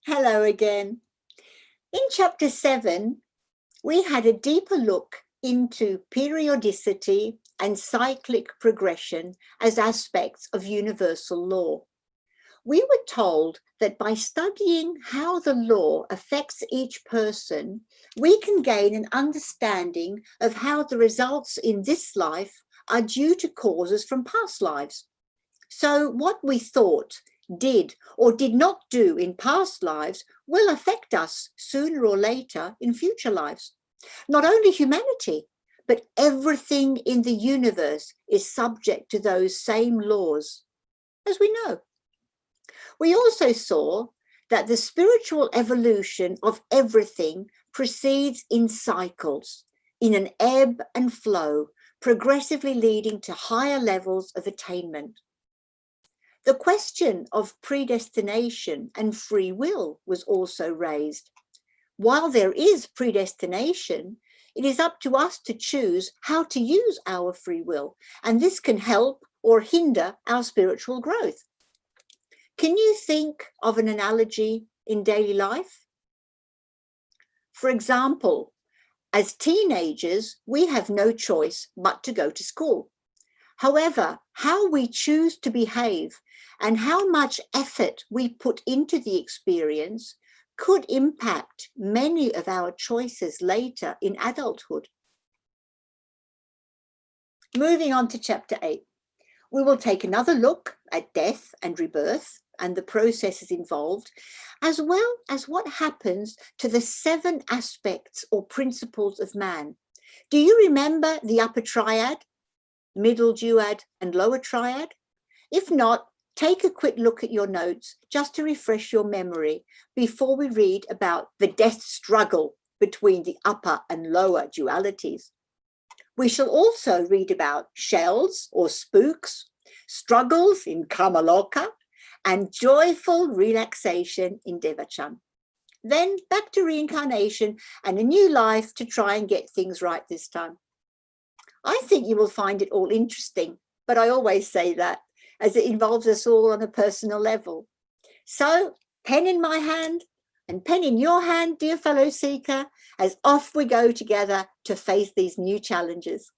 Hello again. In chapter 7, we had a deeper look into periodicity and cyclic progression as aspects of universal law. We were told that by studying how the law affects each person, we can gain an understanding of how the results in this life are due to causes from past lives. So what we thought, did or did not do in past lives will affect us sooner or later in future lives. Not only humanity, but everything in the universe is subject to those same laws, as we know. We also saw that the spiritual evolution of everything proceeds in cycles, in an ebb and flow, progressively leading to higher levels of attainment. The question of predestination and free will was also raised. While there is predestination, it is up to us to choose how to use our free will, and this can help or hinder our spiritual growth. Can you think of an analogy in daily life? For example, as teenagers, we have no choice but to go to school. However, how we choose to behave and how much effort we put into the experience could impact many of our choices later in adulthood. Moving on to chapter 8, we will take another look at death and rebirth and the processes involved, as well as what happens to the 7 aspects or principles of man. Do you remember the upper triad, middle duad and lower triad? If not, take a quick look at your notes just to refresh your memory before we read about the death struggle between the upper and lower dualities. We shall also read about shells or spooks, struggles in Kamaloka, and joyful relaxation in Devachan. Then back to reincarnation and a new life to try and get things right this time. I think you will find it all interesting, but I always say that as it involves us all on a personal level. So, pen in my hand and pen in your hand, dear fellow seeker, as off we go together to face these new challenges.